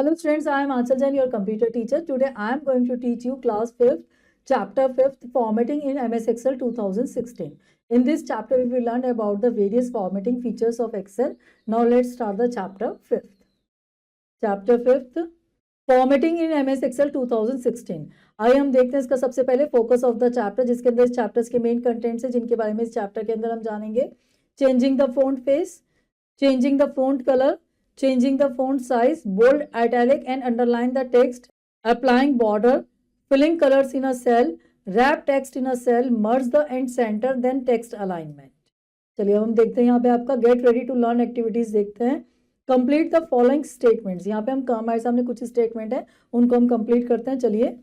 Hello students, I am Achal Jain, your computer teacher. Today I am going to teach you class 5th, chapter 5th, formatting in MS Excel 2016. In this chapter, we will learn about the various formatting features of Excel. Now let's start the chapter 5th. Chapter 5th, formatting in MS Excel 2016. आइए हम देखते हैं इसका सबसे पहले focus of the chapter, जिसके अंदर इस चैप्टर्स के मेन कंटेंट्स है, जिनके बारे में इस चैप्टर के अंदर हम जानेंगे. Changing the font face, changing the font color, changing the font size, bold, italic and underline the text, applying border, filling colors in a cell, wrap text in a cell, merge the end center, then text alignment. चलिए हम देखते हैं यहाँ पे आपका get ready to learn activities देखते हैं. Complete the following statements. यहाँ पे हम हमारे सामने कुछ स्टेटमेंट है, उनको हम कंप्लीट करते हैं. चलिए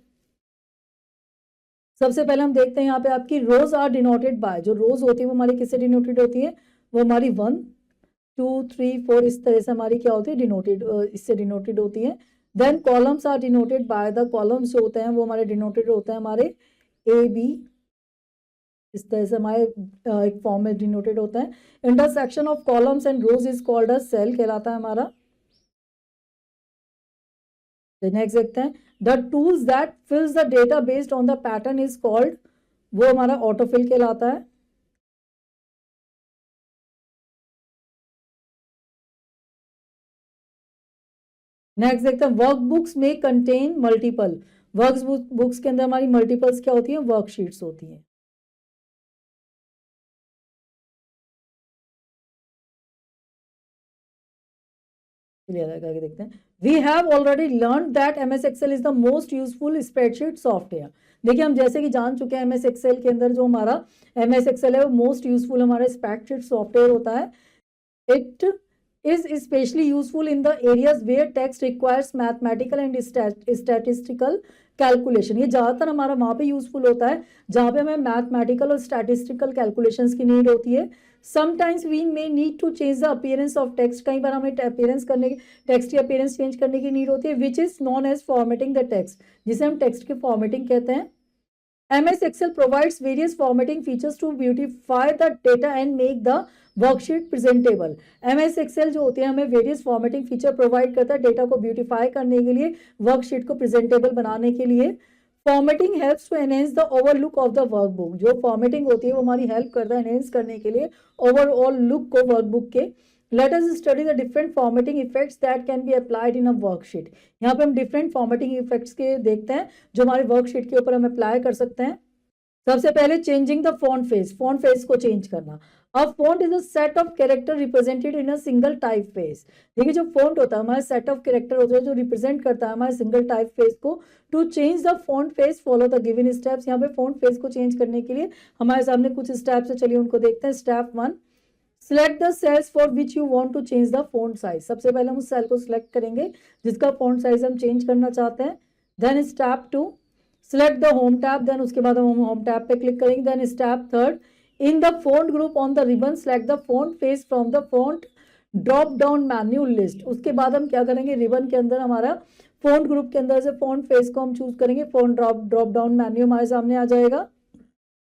सबसे पहले हम देखते हैं यहाँ पे आपकी रोज आर डिनोटेड बाय. जो रोज होती है वो हमारी किससे डिनोटेड होती है? वो हमारी 1, 2, 3, 4 इस तरह से हमारी क्या होती है? डिनोटेड, इससे डिनोटेड होती है. Then columns are denoted by the. Columns जो होते हैं वो हमारे डिनोटेड होते हैं हमारे ए बी, इस तरह से हमारे एक फॉर्म में डिनोटेड होता है. Intersection of columns and rows is called a cell, कहलाता है हमारा. नेक्स्ट देखते हैं. The tools that fills the data based on the pattern is called, वो हमारा ऑटोफिल कहलाता है. नेक्स्ट देखते हैं. वर्क बुक्स में कंटेन मल्टीपल. वर्क बुक्स के अंदर हमारी मल्टीपल्स क्या होती है? वर्कशीट्स होती हैं. देखते हैं. We have already learn that MS Excel is the most useful spreadsheet software. देखिए हम जैसे कि जान चुके हैं एमएस एक्सेल के अंदर जो हमारा एमएस एक्सेल है वो मोस्ट यूजफुल हमारा स्प्रेडशीट सॉफ्टवेयर होता है. It is especially useful in the areas where text requires mathematical and statistical calculation. ये ज़्यादातर हमारा वहाँ पे यूजफुल होता है जहाँ पे हमें मैथमेटिकल और स्टैटिस्टिकल कैलकुलेशंस की नीड होती है. Sometimes we may need to change the appearance of text. कई बार हमें अपीयरेंस करने टेक्स्ट की अपीयरेंस चेंज करने की नीड होती है, which is known as formatting the text, जिसे हम टेक्स्ट की फॉर्मेटिंग कहते हैं. MS Excel provides various formatting features to beautify the data and make the worksheet presentable. MS Excel जो होती है हमें वेरियस फॉर्मेटिंग फीचर प्रोवाइड करता है डेटा को ब्यूटीफाई करने के लिए, वर्कशीट को प्रेजेंटेबल बनाने के लिए. Formatting helps to enhance the overlook of the workbook. जो फॉर्मेटिंग होती है वो हमारी हेल्प करता है एनहेंस करने के लिए ओवरऑल लुक को वर्कबुक के. Let us study the different formatting effects that can be applied in a worksheet. यहाँ पे हम डिफरेंट फॉर्मेटिंग इफेक्ट्स के देखते हैं जो हमारे वर्कशीट के ऊपर हम अप्लाई कर सकते हैं. सबसे पहले changing the font face. Font face को चेंज करना. A font is a set of character represented in a single typeface. देखिए जो फॉन्ट होता है हमारा सेट ऑफ कैरेक्टर होता है जो रिप्रेजेंट करता है हमारे सिंगल टाइप फेस को. To change the font face follow the given steps. यहाँ पे फॉन्ट फेस को चेंज करने के लिए हमारे सामने कुछ स्टेप्स है, चलिए उनको देखते हैं. Step 1, select the cells for which you want to change the font size. सबसे पहले हम उस सेल को सिलेक्ट करेंगे जिसका फॉन्ट साइज हम चेंज करना चाहते हैं. Then step 2, select the home tab. Then उसके बाद हम होम टैब पे क्लिक करेंगे. Then step 3, in the font group on the ribbon select the font face from the font drop down menu list. उसके बाद हम क्या करेंगे, रिबन के अंदर हमारा फॉन्ट ग्रुप के अंदर से फॉन्ट फेस को हम चूज करेंगे. फॉन्ट ड्रॉप डाउन मैन्यू हमारे सामने आ जाएगा.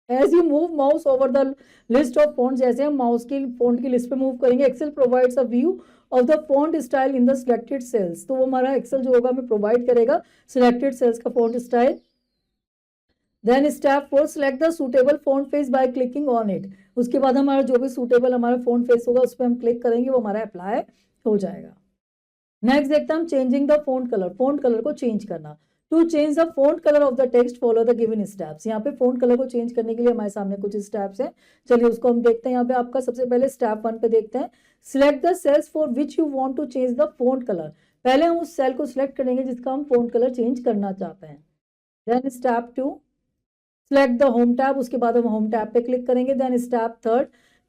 As you move mouse over the list of font, जैसे हम माउस की फॉन्ट की लिस्ट पे मूव करेंगे, Excel provides a view of the font style in the selected cells. तो वो हमारा एक्सेल जो होगा हमें प्रोवाइड करेगा सिलेक्टेड सेल्स का font style. Then step 4, select the suitable font face by clicking on it. उसके बाद हमारा जो भी सूटेबल हमारा फॉन्ट फेस होगा उस पर हम क्लिक करेंगे, वो हमारा अप्लाई हो जाएगा. नेक्स्ट देखते हैं हम changing the font colour. Font colour को चेंज करना. To change the font colour of the text follow the given steps. यहाँ पे फॉन्ट कलर को चेंज करने के लिए हमारे सामने कुछ स्टेप्स हैं, चलिए उसको हम देखते हैं. यहाँ पे आपका सबसे पहले स्टेप 1 पे देखते हैं. Select the cells for which you want to change the font colour. पहले हम उस सेल को सिलेक्ट करेंगे जिसका हम फॉन्ट कलर चेंज करना चाहते हैं. Then step 2, select the home tab. उसके बाद हम होम टैब पे क्लिक करेंगे. Then step 3,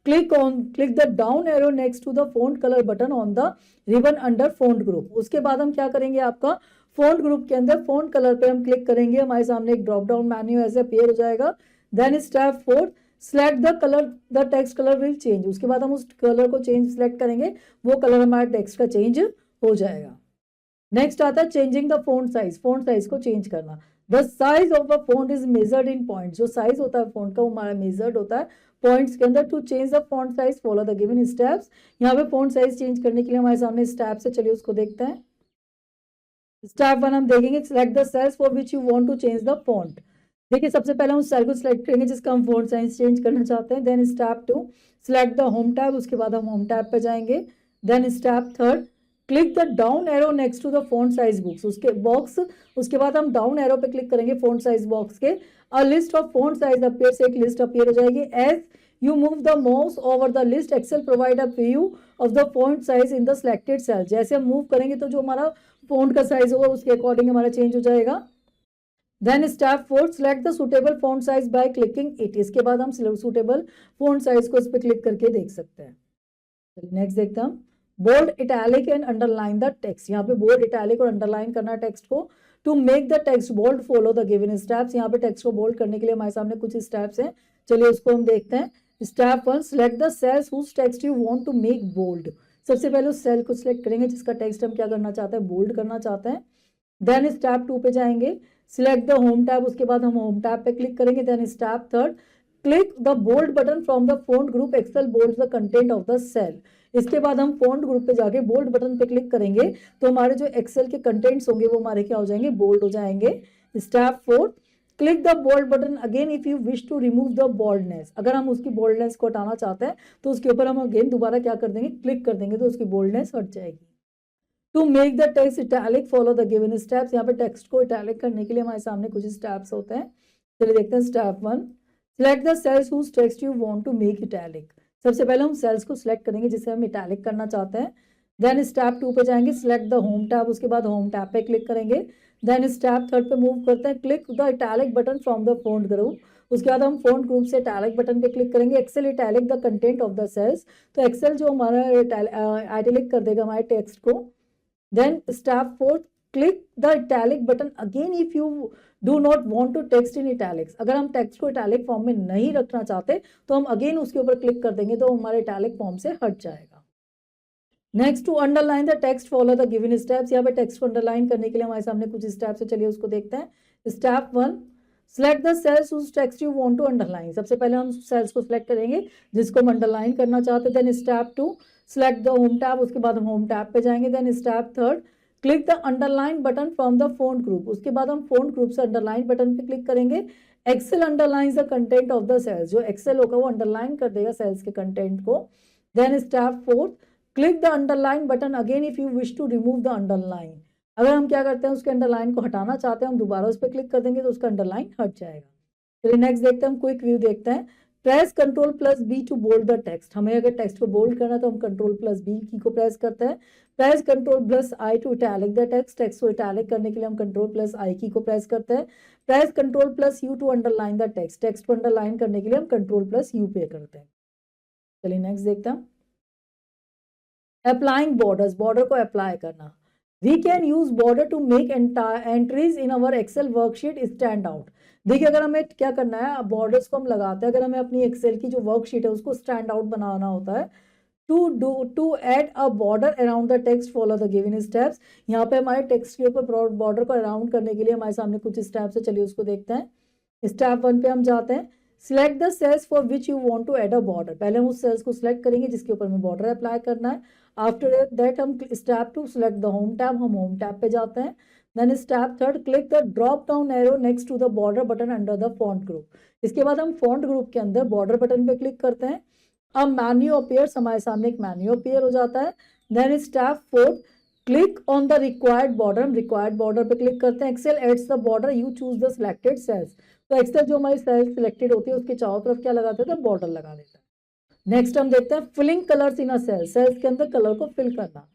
click the down arrow next to the font colour button on the ribbon under font group. उसके बाद हम क्या करेंगे, आपका फॉन्ट ग्रुप के अंदर फॉन्ट कलर पे हम क्लिक करेंगे, हमारे सामने एक ड्रॉप डाउन मेन्यू ऐसे अपीयर हो जाएगा. Then step 4, select the colour, the text colour will change. उसके बाद हम उस कलर को चेंज सिलेक्ट करेंगे, वो कलर हमारे टेक्स्ट का चेंज हो जाएगा. नेक्स्ट आता है changing the font size. Font size को चेंज करना. The size of a font is measured in point. जो साइज होता है फॉन्ट का वो हमारा मेजर्ड होता है पॉइंट्स के अंदर. To change the font size follow the given steps. यहाँ पे फॉन्ट साइज चेंज करने के लिए हमारे सामने स्टेप्स है, चलिए उसको देखते हैं. स्टेप 1 हम देखेंगे, select the cells for which you want to change the font. देखिए सबसे पहले हम उस सेल को सिलेक्ट करेंगे जिसका हम फॉन्ट साइज चेंज करना चाहते हैं। Then step 2, select the home tab, उसके बाद हम होम टैब पे जाएंगे। Then step 3, click the down arrow next to the font size box, उसके बाद हम डाउन एरो पे क्लिक करेंगे फॉन्ट साइज बॉक्स के। A list of font size appears, एक लिस्ट अपीयर हो जाएगी। As you move the mouse over the list, Excel provide a view of the font size in the selected cell. जैसे हम move करेंगे तो जो हमारा फॉन्ट का साइज होगा उसके अकॉर्डिंग हमारा चेंज हो जाएगा। Then step 4, select the suitable font size by clicking it. इसके बाद हम सुटेबल फॉन्ट साइज को इस पर क्लिक करके देख सकते हैं। नेक्स्ट देखते हैं हम, bold, italic and underline the text. यहाँ पे बोल्ड, इटैलिक और अंडरलाइन करना है टेक्स्ट को। To make the text bold follow the given steps. यहाँ पे टेक्स्ट को बोल्ड करने के लिए हमारे सामने कुछ स्टेप्स हैं, चलिए उसको हम देखते हैं। Step 1, select the cells whose text you want to make bold. सबसे पहले उस सेल को सिलेक्ट करेंगे जिसका टेक्स्ट हम क्या करना चाहते हैं, बोल्ड करना चाहते हैं। देन स्टेप 2 पे जाएंगे, सिलेक्ट द होम टैब, उसके बाद हम होम टैब पे क्लिक करेंगे। Then step 3, click the bold button from the font group, Excel bold the content of the cell. इसके बाद हम फॉन्ट ग्रुप पे जाके बोल्ड बटन पे क्लिक करेंगे तो हमारे जो एक्सेल के कंटेंट्स होंगे वो हमारे क्या हो जाएंगे, बोल्ड हो जाएंगे। Step 4, click the bold button again if you wish to remove the boldness. अगर हम उसकी बोल्डनेस को हटाना चाहते हैं तो उसके ऊपर हम अगेन दोबारा क्या कर देंगे, क्लिक कर देंगे तो उसकी बोल्डनेस हट जाएगी। To make the text italic, follow the given steps. यहाँ पे टेक्स्ट को इटैलिक करने के लिए हमारे सामने कुछ स्टेप्स होते हैं, चलिए देखते हैं। Step 1, select the cells whose text you want to make italic. सबसे पहले हम सेल्स को सिलेक्ट करेंगे जिसे हम इटैलिक करना चाहते हैं। देन स्टेप 2 पे जाएंगे, सिलेक्ट द होम टैब, उसके बाद होम टैब पे क्लिक करेंगे। देन स्टेप 3 पे मूव करते हैं, click the italic button from the font group. उसके बाद हम फॉन्ट ग्रुप से इटैलिक बटन पे क्लिक करेंगे। Excel italic the content of the cells, तो एक्सेल जो हमारा इटैलिक कर देगा हमारे टेक्स्ट को। Then step 4, click the italic button again if you do not want to text in italics। अगर हम टेक्स्ट को इटैलिक फॉर्म में नहीं रखना चाहते तो हम अगेन उसके ऊपर क्लिक कर देंगे तो हमारे इटैलिक फॉर्म से हट जाएगा। Next, to underline the text follow the given steps. यहाँ पे टेक्स्ट को अंडरलाइन करने के लिए हमारे सामने कुछ स्टेप्स है, चलिए उसको देखते हैं। Step 1, select the cells whose text you want to underline. सबसे पहले हम सेल्स को सिलेक्ट करेंगे जिसको हम अंडरलाइन करना चाहते हैं। Then step 2, select the home tab, उसके बाद हम होम टैब पे जाएंगे। Then step 3, click the underline button from the font group. उसके बाद हम फॉन्ट ग्रुप से अंडरलाइन बटन पे क्लिक करेंगे। Excel underline the content of the cells, जो एक्सेल होगा वो अंडरलाइन कर देगा सेल्स के कंटेंट को। Then step 4, click the underline button again if you wish to remove the underline. अगर हम क्या करते हैं, उसके अंडरलाइन को हटाना चाहते हैं, हम दोबारा उस पर क्लिक कर देंगे तो उसका अंडरलाइन हट जाएगा। चलिए नेक्स्ट देखते हैं, हम क्विक व्यू देखते हैं। Press Ctrl+B to bold the text. हमें अगर टेक्स्ट को बोल्ड करना है तो हम Ctrl+B की को प्रेस करते हैं। Press Ctrl+I to italic the text. Text को इटैलिक करने के लिए हम Ctrl+I की को प्रेस करते हैं। Press Ctrl+U to underline the text. Text को अंडरलाइन करने के लिए हम Ctrl+U पे करते हैं। चलिए नेक्स्ट देखते हैं, अप्लाइंग बॉर्डर्स, बॉर्डर को अप्लाई करना। We can use border to make entries in our Excel worksheet stand out. देखिए अगर हमें क्या करना है, बॉर्डर्स को हम लगाते हैं, अगर हमें अपनी एक्सेल की जो वर्कशीट है उसको स्टैंड आउट बनाना होता है। To add a border around the text, follow the given steps. यहाँ पे हमारे टेक्स्ट के ऊपर बॉर्डर को अराउंड करने के लिए हमारे सामने कुछ स्टेप्स है, चलिए उसको देखते हैं। स्टेप 1 पे हम जाते हैं, select the cells for which you want to add a border. पहले हम उस सेल्स को सिलेक्ट करेंगे जिसके ऊपर हमें बॉर्डर अप्लाई करना है। आफ्टर दैट हम step 2, select the home tab, हम होम टैब पे जाते हैं। Then step 3, click the drop down arrow next to the border button under the font group. इसके बाद हम फॉन्ट ग्रुप के अंदर बॉर्डर बटन पे क्लिक करते हैं। अब मेन्यू अपीयर्स, हमारे सामने एक मेन्यू अपीयर हो जाता है। Then step 4, click on the required border, हम रिक्वायर्ड बॉर्डर पे क्लिक करते हैं। Excel adds the border, you choose the selected cells. तो एक्सेल जो हमारी सेल्स सिलेक्टेड होती है उसके चारों तरफ क्या लगा देता है, बॉर्डर लगा देता है। नेक्स्ट हम देखते हैं filling colours in a cell, cells के अंदर कलर को फिल करना।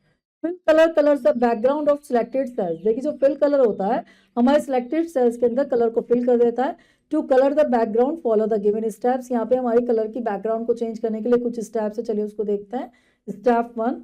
Fill colour colours the background of selected cells. देखिए जो फिल कलर होता है हमारे सिलेक्टेड सेल्स के अंदर कलर को फिल कर देता है। To colour the background, follow the given steps. यहाँ पे हमारे कलर की बैकग्राउंड को चेंज करने के लिए कुछ स्टेप्स है, चलिए उसको देखते हैं। Step 1,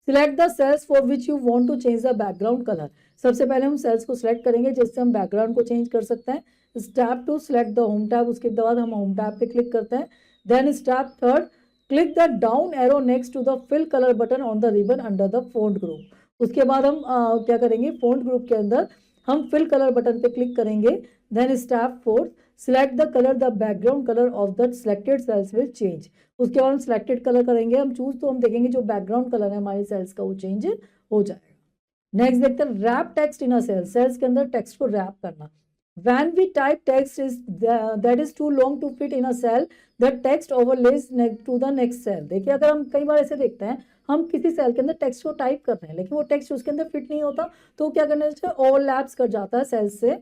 select the cells for which you want to change the background colour. सबसे पहले हम सेल्स को सिलेक्ट करेंगे जिससे हम बैकग्राउंड को चेंज कर सकते हैं। Step 2, select the home tab, उसके बाद हम होम टैब पे क्लिक करते हैं। Then step 3, click the down arrow next to the fill colour button on the ribbon under the font group. उसके बाद हम क्या करेंगे, फॉन्ट ग्रुप के अंदर हम फिल कलर बटन पे क्लिक करेंगे। Then step 4, select the colour, the background colour of the selected cells will change. उसके बाद हम सिलेक्टेड कलर करेंगे, हम चूज तो हम देखेंगे जो बैकग्राउंड कलर है हमारे सेल्स का वो चेंज हो जाएगा। नेक्स्ट देखते हैं wrap text in a cell, cells के अंदर टेक्स्ट को रैप करना। When we type text is that is too long to fit in a cell, the text overlays to the next cell। देखिए अगर हम कई बार ऐसे देखते हैं, हम किसी सेल के अंदर टेक्स्ट को टाइप कर रहे हैं लेकिन वो टेक्स्ट उसके अंदर फिट नहीं होता, तो क्या करना चाहिए, ओवरलैप्स कर जाता है सेल से।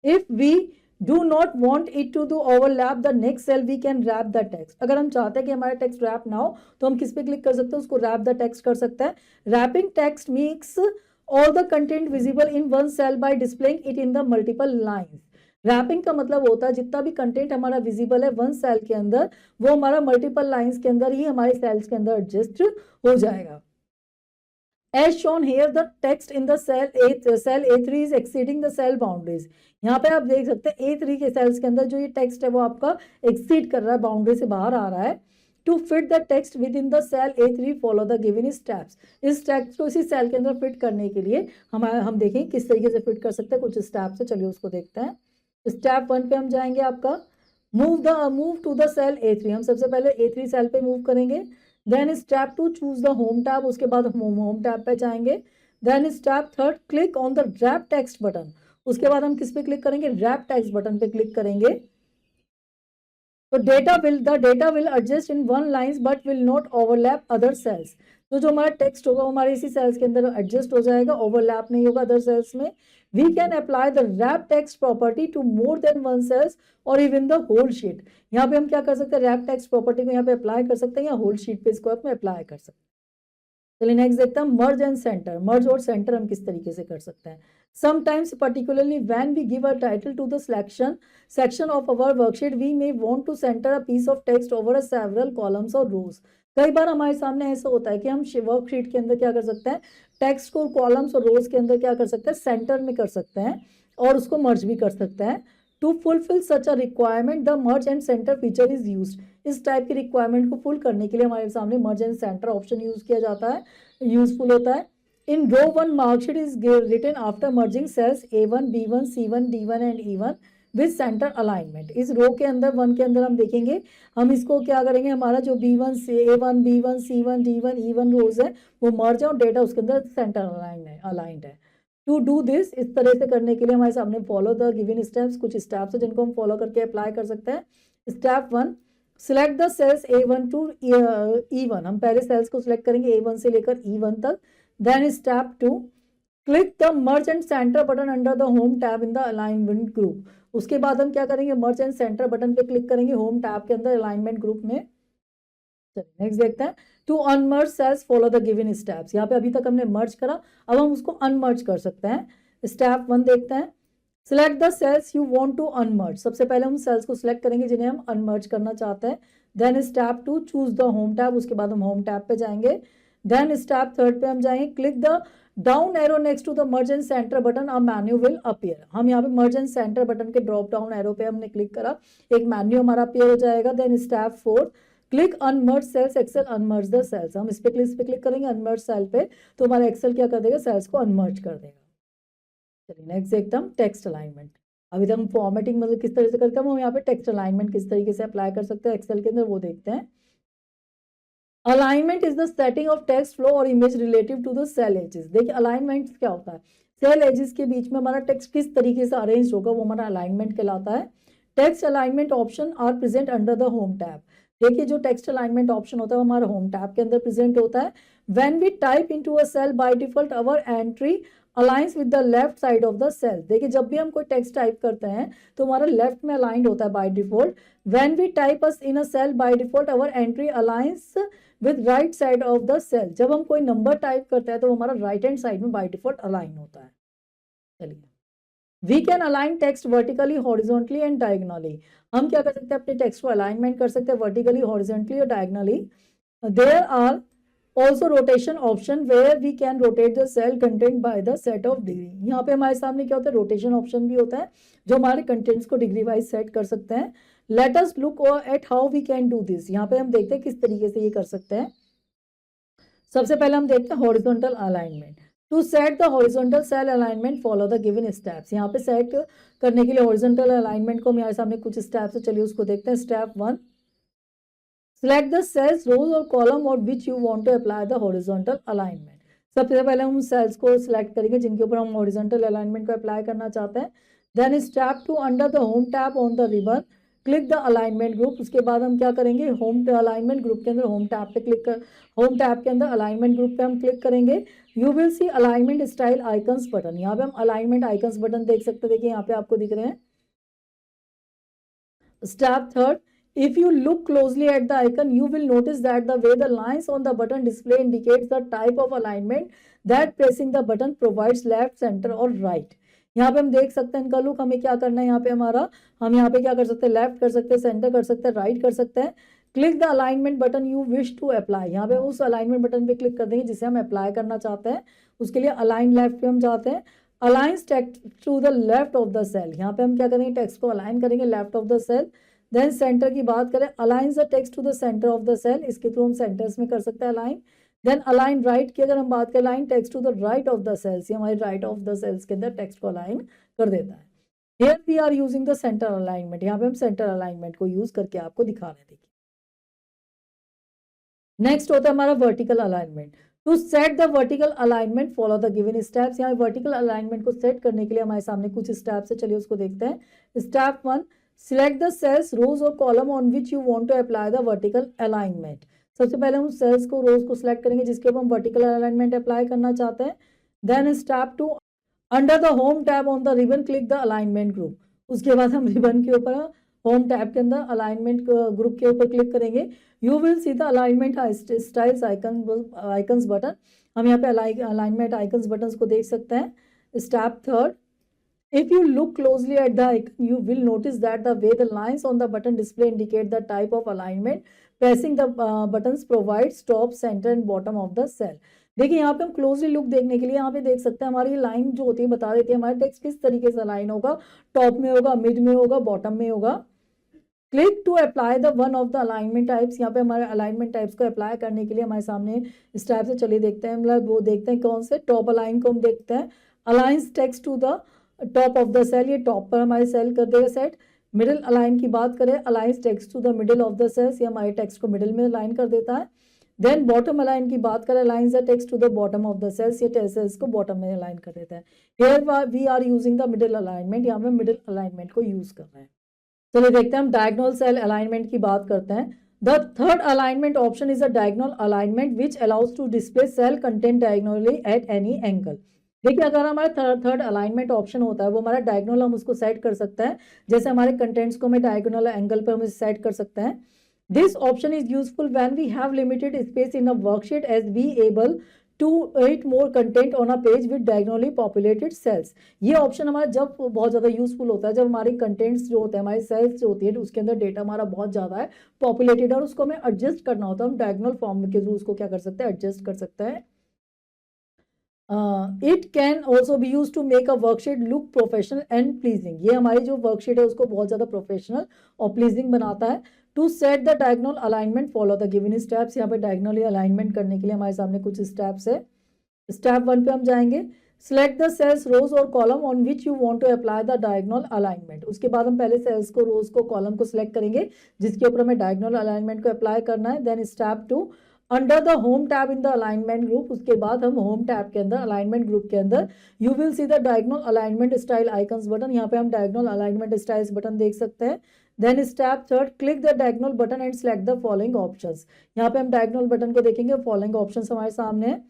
If we do not want it to do overlap the next cell, we can wrap the text. अगर हम चाहते हैं कि हमारा टेक्स्ट रैप ना हो तो हम किस पे क्लिक कर सकते हैं, उसको रैप द टेक्स्ट कर सकते हैं। Wrapping text makes all the content visible in one cell by displaying it in the multiple lines। Wrapping का मतलब होता है जितना भी कंटेंट हमारा विजिबल है वन सेल के अंदर, वो हमारा मल्टीपल लाइंस के अंदर ही हमारे सेल्स के अंदर एडजस्ट हो जाएगा। As shown here, the text in the cell A3 is exceeding the cell boundaries। यहाँ पे आप देख सकते हैं A3 के सेल्स के अंदर जो ये टेक्स्ट है वो आपका एक्सीड कर रहा है, बाउंड्री से बाहर आ रहा है। To fit the text within the cell A3, follow the given steps। इस टेक्स्ट को इसी सेल के अंदर फिट करने के लिए हम देखें किस तरीके से फिट कर सकते हैं, कुछ स्टेप्स है, चलिए उसको देखते हैं। स्टेप 1 पे हम जाएंगे, आपका move to the cell A3। हम सबसे पहले A3 सेल पे मूव करेंगे। Then step 2 choose the home tab, उसके बाद हम होम टैब पे जाएंगे। Then step 3 click on the wrap text button, उसके बाद हम किस पे क्लिक करेंगे, रैप टेक्स्ट बटन पे क्लिक करेंगे। तो the data will adjust in one lines but will not overlap other cells। तो जो हमारा टेक्स्ट होगा वो हमारे इसी सेल्स के अंदर एडजस्ट हो जाएगा, ओवरलैप नहीं होगा अदर सेल्स में। We can apply the wrap text property to more than one cells or even the whole sheet। यहाँ पे हम क्या कर सकते हैं, रैप टेक्स्ट प्रॉपर्टी को यहाँ पे अप्लाई कर सकते हैं या होल शीट पे इसको आप अप्लाई कर सकते हैं। चलिए नेक्स्ट देखते हैं मर्ज एंड सेंटर। मर्ज और सेंटर हम किस तरीके से कर सकते हैं। Sometimes, particularly when we give a title to the section of our worksheet, we may want to center a piece of text over a several columns or rows। कई बार हमारे सामने ऐसा होता है कि हम वर्कशीट के अंदर क्या कर सकते हैं, टेक्स्ट को कॉलम्स और रोज के अंदर क्या कर सकते हैं, सेंटर में कर सकते हैं और उसको मर्ज भी कर सकते हैं। To fulfil such a requirement the merge and centre feature is used. इस टाइप की रिक्वायरमेंट को फुल करने के लिए हमारे सामने merge and centre option use किया जाता है, यूजफुल होता है। In row 1, marksheet is written after merging cells A1, B1, C1, D1 and E1 with center alignment। इस रो के अंदर 1 के अंदर हम देखेंगे, हम इसको क्या करेंगे, हमारा जो B1 A1, B1, C1, D1, E1 रोज है वो मर्ज है और डेटा उसके अंदर सेंटर अलाइंड है। टू डू दिस, इस तरह से करने के लिए हमारे सामने फॉलो द गिवन स्टेप्स, कुछ स्टेप्स है जिनको हम फॉलो करके अप्लाई कर सकते हैं। Step 1, select the cells A1 to E1। हम पहले सेल्स को सिलेक्ट करेंगे A1 से लेकर E1 तक। Then step 2, click the merge and center button under the home tab in the alignment group। उसके बाद हम क्या करेंगे, merge and center बटन पे क्लिक करेंगे होम टैब के अंदर अलाइनमेंट ग्रुप में। चलिए नेक्स्ट देखते हैं। To unmerge cells follow the given steps. यहाँ पे अभी तक हमने मर्ज करा, अब हम उसको अनमर्ज कर सकते हैं। स्टेप 1 देखते हैं। Select the cells you want to unmerge. सबसे पहले हम सेल्स को सिलेक्ट करेंगे जिन्हें हम अनमर्ज करना चाहते हैं। Then step 2 choose the home tab, उसके बाद हम होम टैब पे जाएंगे। देन स्टेप 3 पे हम जाएंगे, click the down arrow next to the merge and centre button, a menu will appear. हम यहाँ पे मर्ज एंड सेंटर बटन के ड्रॉप डाउन एरो पे हमने क्लिक करा, एक मेन्यू हमारा अपीयर हो जाएगा। Then step 4, click unmerge cells Excel unmerge the cells. हम इस पे क्लिक करेंगे अनमर्ज सेल पे, तो हमारा एक्सेल क्या कर देगा, सेल्स को अनमर्ज कर देगा। चलिए नेक्स्ट देखते हैं टेक्स्ट अलाइनमेंट। अभी तक हम फॉर्मेटिंग मतलब किस तरह से करते हैं, हम यहाँ पे टेक्स्ट अलाइनमेंट किस तरीके से अप्लाई कर सकते हैं एक्सेल के अंदर, वो देखते हैं। Alignment is the setting of text flow और image relative to the cell edges. देखिए अलाइनमेंट क्या होता है, सेल एजेस के बीच में हमारा टेक्स्ट किस तरीके से अरेंज होगा वो हमारा अलाइनमेंट कहलाता है। Text alignment option are present under the home tab. देखिए जो टेक्स्ट अलाइनमेंट ऑप्शन होता है वो हमारा होम टैब के अंदर प्रेजेंट होता है। When we type into a cell by default our entry aligns with the left side of the cell. देखिए जब भी हम कोई टेक्स्ट टाइप करते हैं तो हमारा लेफ्ट में अलाइंड होता है by default. When we type us in a cell by default our entry aligns with right side of the cell. जब हम कोई नंबर टाइप करते हैं तो हमारा राइट हैंड साइड में बाय डिफॉल्ट अलाइन होता है। चलिए we can align text vertically, horizontally and diagonally. हम क्या कर सकते हैं, अपने टेक्स्ट को अलाइनमेंट कर सकते हैं वर्टिकली, हॉरिजॉन्टली और diagonally. There are also rotation option where we can rotate the cell content by the set of degree. यहाँ पे हमारे सामने क्या होता है, रोटेशन ऑप्शन भी होता है जो हमारे कंटेंट्स को डिग्री वाइज सेट कर सकते हैं। Let us look at how we can do this. यहाँ पे हम देखते हैं किस तरीके से ये कर सकते हैं। सबसे पहले हम देखते हैं horizontal alignment. To set the horizontal cell alignment follow the given steps. यहाँ पे सेट करने के लिए हॉरिजॉन्टल अलाइनमेंट को हमारे सामने कुछ स्टेप्स है, चलिए उसको देखते हैं। Step 1, select the cells, rows or column on which you want to apply the horizontal alignment। सबसे पहले हम सेल्स को सिलेक्ट करेंगे जिनके ऊपर हम हॉरिजॉन्टल अलाइनमेंट को अप्लाई करना चाहते हैं। Then step 2, under the home tab on the ribbon click the alignment group. उसके बाद हम क्या करेंगे, होम अलाइनमेंट ग्रुप के अंदर होम टैब पे क्लिक कर, होम टैब के अंदर अलाइनमेंट ग्रुप पे हम क्लिक करेंगे। You will see alignment style icons button. यहाँ पे हम अलाइनमेंट आइकन्स बटन देख सकते हैं, देखिए यहाँ पे आपको दिख रहे हैं। Step third, if you look closely at the icon, you will notice that the way the lines on the button display indicates the type of alignment that pressing the button provides left, center or right. यहाँ पे हम देख सकते हैं इनका look, हमें क्या करना है यहाँ पे हमारा, हम यहाँ पे क्या कर सकते हैं, लेफ्ट कर सकते हैं, सेंटर कर सकते हैं, राइट कर सकते हैं। Click the alignment button you wish to apply. यहाँ पे उस अलाइनमेंट बटन पे क्लिक कर देंगे जिसे हम अप्लाई करना चाहते हैं। उसके लिए अलाइन लेफ्ट पे हम जाते हैं। Aligns text to the left of the cell. यहाँ पे हम क्या करेंगे, टेक्स्ट को अलाइन करेंगे left of the cell. Then centre की बात करें, aligns the text to the centre of the cell, इसके थ्रू हम सेंटर्स में कर सकते हैं अलाइन। देन अलाइन राइट की अगर हम बात करें, align text to the right of the cells, ये हमारे राइट ऑफ द सेल्स के अंदर टेक्स्ट को अलाइन कर देता है। Here we are using the centre alignment. यहाँ पे हम सेंटर अलाइनमेंट को यूज करके आपको दिखा रहे हैं, देखिए। नेक्स्ट होता है हमारा vertical alignment. To set the vertical alignment follow the given steps. यहाँ वर्टिकल अलाइनमेंट को सेट करने के लिए हमारे सामने कुछ स्टेप्स है, चलिए उसको देखते हैं। Step 1, select the cells, rows और column on which you want to apply the vertical alignment. सबसे पहले हम सेल्स को, रोज को सिलेक्ट करेंगे जिसके ऊपर हम वर्टिकल अलाइनमेंट अप्लाई करना चाहते हैं। Then step 2, under the home tab on the ribbon click the alignment group. उसके बाद हम रिबन के ऊपर, होम टैब के अंदर अलाइनमेंट ग्रुप के ऊपर क्लिक करेंगे। You will see the alignment styles icons button. हम यहाँ पे अलाइनमेंट आइकन्स बटन को देख सकते हैं। Step 3, if you look closely at the icon, you will notice that the way the lines on the button display indicate the type of alignment. Pressing the buttons provides top, center and bottom of the cell. देखिए यहाँ पे हम closely look देखने के लिए यहाँ पे देख सकते हैं, हमारी लाइन जो होती है बता देती है हमारा टेक्स्ट किस तरीके से अलाइन होगा, टॉप में होगा, मिड में होगा, बॉटम में होगा। Click to apply the one of the alignment types. यहाँ पे हमारे अलाइनमेंट टाइप्स को अप्लाई करने के लिए हमारे सामने इस टाइप से, चलिए देखते हैं, मतलब वो देखते हैं कौन से। टॉप अलाइन को हम देखते हैं, aligns text to the top of the cell, ये टॉप पर हमारे सेल कर देगा सेट। मिडिल अलाइन की बात करें, aligns text to the middle of the cells, ये हमारे टेक्स्ट को मिडिल में अलाइन कर देता है। देन बॉटम अलाइन की बात करें, aligns the text to the bottom of the cells, ये सेल्स को बॉटम में अलाइन कर देता है। Here we are using the middle alignment, यहाँ पे मिडिल अलाइनमेंट को यूज कर रहे हैं। चलिए देखते हैं, हम डायगोनल सेल अलाइनमेंट की बात करते हैं। The third alignment option is a diagonal alignment which allows to display cell content diagonally at any angle. देखिए अगर हमारा थर्ड अलाइनमेंट ऑप्शन होता है वो हमारा डायगोनल, हम उसको सेट कर सकते हैं, जैसे हमारे कंटेंट्स को हमें डायगोनल एंगल पर हम सेट कर सकते हैं। This option is useful when we have limited space in a worksheet as be able to at more content on a page with diagonally populated cells. ये ऑप्शन हमारा जब बहुत ज़्यादा यूजफुल होता है, जब हमारे कंटेंट्स जो होते हैं, हमारी सेल्स जो होती है उसके अंदर डेटा हमारा बहुत ज़्यादा है पॉपुलेटेड, और उसको हमें एडजस्ट करना होता है, हम डायगोनल फॉर्म के थ्रू उसको क्या कर सकते हैं, एडजस्ट कर सकते हैं। It can also be use to make a worksheet look professional and pleasing. ये हमारी जो वर्कशीट है उसको बहुत ज़्यादा प्रोफेशनल और प्लीजिंग बनाता है। To set the diagonal alignment follow the given steps. यहाँ पे डायगोनली अलाइनमेंट करने के लिए हमारे सामने कुछ स्टेप्स है। स्टेप 1 पे हम जाएंगे, सिलेक्ट द सेल्स, रोज और column on which you want to apply the diagonal alignment. उसके बाद हम पहले सेल्स को, रोज को, कॉलम को सिलेक्ट करेंगे जिसके ऊपर हमें डायगोनल अलाइनमेंट को अप्लाई करना है। Then step 2, under the home tab in the alignment group. उसके बाद हम होम टैब के अंदर, अलाइनमेंट ग्रुप के अंदर, you will see the diagonal alignment style icons button. यहाँ पे हम डायगोनल अलाइनमेंट स्टाइल्स बटन देख सकते हैं। Then step 3, click the diagonal button and select the following options. यहाँ पे हम डायगोनल बटन को देखेंगे, फॉलोइंग ऑप्शंस हमारे सामने है।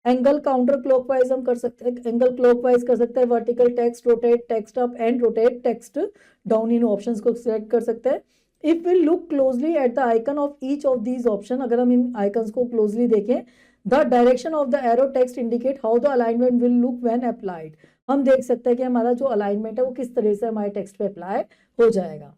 एंगल काउंटर क्लॉकवाइज हम कर सकते हैं, एंगल क्लॉकवाइज कर सकते हैं, vertical text, rotate text up and rotate text down, इन ऑप्शंस को सिलेक्ट कर सकते हैं। If we look closely at the icon of each of these option, अगर हम इन आइकन्स को क्लोजली देखें, the direction of the arrow text indicate how the alignment will look when applied. हम देख सकते हैं कि हमारा जो अलाइनमेंट है वो किस तरह से हमारे टेक्स्ट पे अप्लाई हो जाएगा।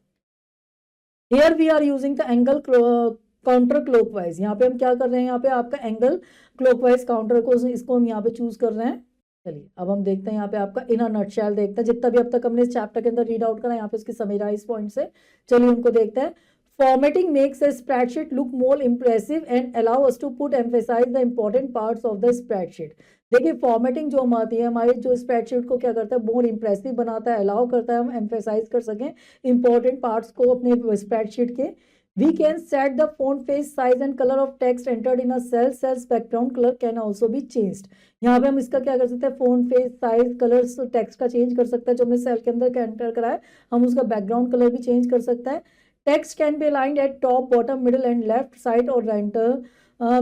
Here we are using the angle counter clockwise. यहाँ पे हम क्या कर रहे हैं, यहाँ पे आपका एंगल क्लॉकवाइज काउंटर को, इसको हम यहाँ पे चूज कर रहे हैं। चलिए अब हम देखते हैं यहाँ पे आपका इन अ नटशेल देखते हैं, जितना भी अब तक हमने इस चैप्टर के अंदर रीड आउट करा, यहाँ पे इसके समराइज पॉइंट्स है, चलिए उनको देखते हैं। Formatting makes a spreadsheet look more impressive and allow us to put emphasize the important parts of the spreadsheet. देखिए फॉर्मेटिंग जो हमारी है, हमारी जो स्प्रेडशीट को क्या करता है, मोर इंप्रेसिव बनाता है, अलाउ करता है हम एम्फेसाइज कर सकें इंपॉर्टेंट पार्ट्स को अपने स्प्रेडशीट के। We can set the font face size and color of text entered in a cell. Cell's background color can also be changed. यहाँ पे हम इसका क्या कर सकते हैं, phone face size colours text का चेंज कर सकते हैं, जो हमने सेल के अंदर एंटर करा है हम उसका बैकग्राउंड कलर भी चेंज कर सकते हैं. Text can be aligned at top bottom middle and left side और right.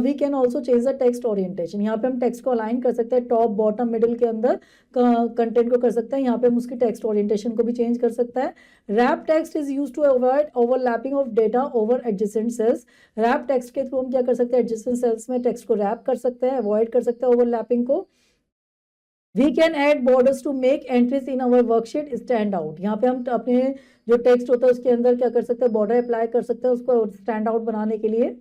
We can also change the text orientation. यहाँ पे हम टेक्स्ट को अलाइन कर सकते हैं टॉप बॉटम मिडिल के अंदर कंटेंट को कर सकते हैं. यहाँ पे हम उसकी टेक्स्ट ओरिएंटेशन को भी चेंज कर सकते हैं. Wrap text is use to avoid overlapping of data over adjacent cells. Wrap text के थ्रू हम क्या कर सकते हैं, एडजेसेंट सेल्स में टेक्स्ट को रैप कर सकते हैं, अवॉइड कर सकते हैं ओवरलैपिंग को. We can add borders to make entries in our worksheet stand out. यहाँ पे हम अपने जो टेक्स्ट होता है उसके अंदर क्या कर सकते हैं, बॉर्डर अप्लाई कर सकते हैं उसको स्टैंड आउट बनाने के लिए.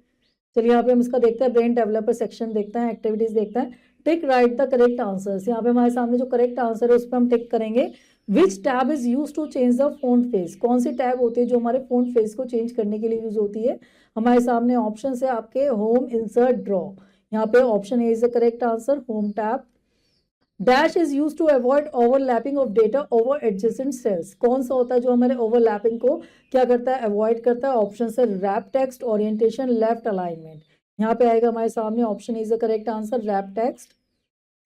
चलिए यहाँ पे हम इसका देखते हैं, ब्रेन डेवलपर सेक्शन देखते हैं, एक्टिविटीज देखते हैं. टिक राइट द करेक्ट आंसर्स. यहाँ पे हमारे सामने जो करेक्ट आंसर है उस पर हम टिक करेंगे. Which tab is use to change the font face. कौन सी टैब होती है जो हमारे फोंट फेस को चेंज करने के लिए यूज होती है. हमारे सामने ऑप्शन है आपके होम, इंसर्ट, ड्रॉ. यहाँ पे option A is the correct answer, home tab. Dash is use to avoid overlapping of data over adjacent cells. कौन सा होता है जो हमारे ओवरलैपिंग को क्या करता है, अवॉइड करता है. ऑप्शन है wrap text, orientation, left alignment. यहाँ पे आएगा हमारे सामने option is the correct answer, wrap text.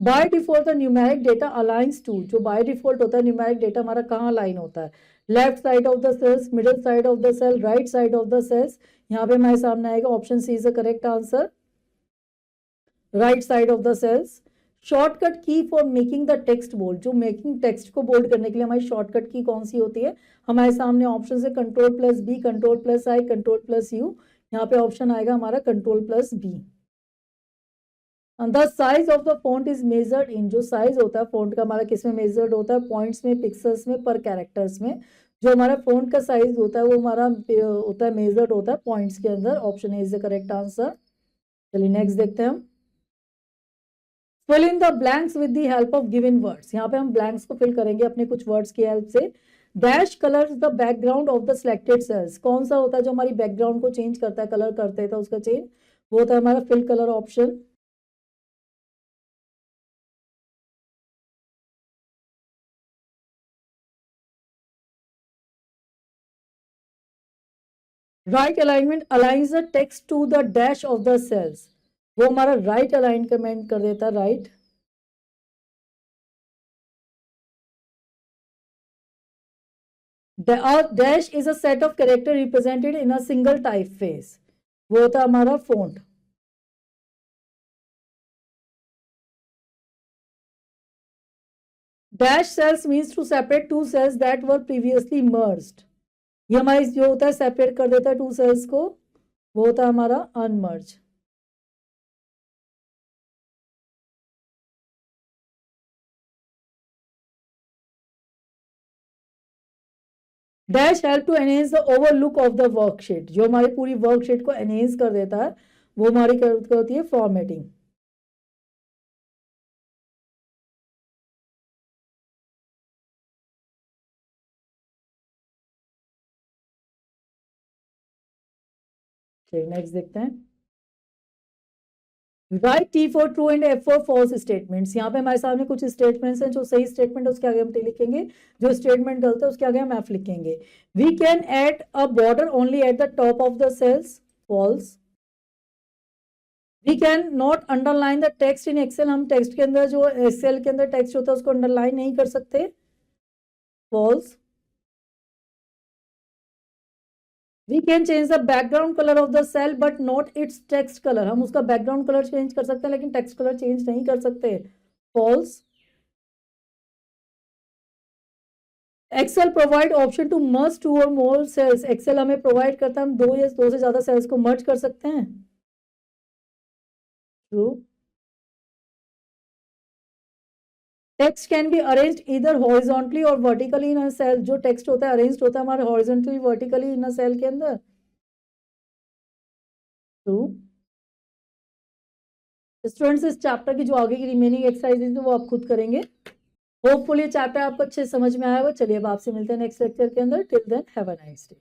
By default the numeric data aligns to. जो बाय डिफॉल्ट होता है न्यूमेरिक डेटा हमारा कहाँ अलाइन होता है, left side of the cells, middle side of the cell, right side of the cells. यहाँ पे हमारे सामने आएगा option C is the correct answer, right side of the sales. Shortcut की for making the text bold. जो making text को bold करने के लिए हमारी शॉर्टकट की कौन सी होती है. हमारे सामने ऑप्शन है control plus B, control plus I, control plus U. यहाँ पे ऑप्शन आएगा हमारा control plus B. The size of the font is measured in. जो साइज होता है फॉन्ट का हमारा किस में मेजर्ड होता है, पॉइंट्स में, पिक्सल्स में, पर कैरेक्टर्स में. जो हमारा फॉन्ट का साइज होता है वो हमारा होता है मेजर्ड होता है पॉइंट्स के अंदर. Option is the correct answer. चलिए नेक्स्ट देखते हैं हम. Fill in the blanks with the help of given words. यहाँ पे हम ब्लैंक्स को फिल करेंगे अपने कुछ वर्ड्स की हेल्प से. Dash colours the background of the selected cells. कौन सा होता है जो हमारी बैकग्राउंड को चेंज करता है, कलर करते हैं तो उसका चेंज, वो होता है हमारा fill colour option. Right alignment aligns the text to the dash of the cells. वो हमारा राइट अलाइनमेंट कर देता है, right. Dash is a set of character represented in a single type face. वो होता है हमारा font. Dash cells means to separate two cells that were previously merged. ये हमारी जो होता है सेपरेट कर देता है टू सेल्स को, वो होता है हमारा unmerge. Dash help to enhance the overlook of the worksheet. जो हमारी पूरी वर्कशीट को एनहेंस कर देता है वो हमारी क्या होती है, फॉर्मेटिंग. नेक्स्ट देखते हैं. Write T for true and F for false statements. यहाँ पे हमारे सामने कुछ स्टेटमेंट्स हैं. जो सही स्टेटमेंट है उसके आगे हम टी लिखेंगे, जो स्टेटमेंट गलत है उसके आगे हम एफ लिखेंगे. We can add a border only at the top of the cells. False. We can not underline the text in Excel. हम टेक्स्ट के अंदर जो एक्सेल के अंदर टेक्स्ट होता है उसको अंडरलाइन नहीं कर सकते. False. We can change the background color of the cell but not its text color. हम उसका background color change कर सकते हैं लेकिन text color change नहीं कर सकते. False. Excel provide option to merge two or more cells. Excel हमें provide करता है हम दो या दो से ज्यादा cells को merge कर सकते हैं. True. Text can be arranged either horizontally or vertically in a cell. जो text होता है arranged होता है हमारे horizontally vertically in a cell के अंदर. True. स्टूडेंट्स इस चैप्टर की जो आगे की रिमेनिंग एक्सरसाइज है वो आप खुद करेंगे. होपफुली चैप्टर आपको अच्छे समझ में आया होगा. चलिए अब आपसे मिलते हैं नेक्स्ट लेक्चर के अंदर. Till then have a nice day.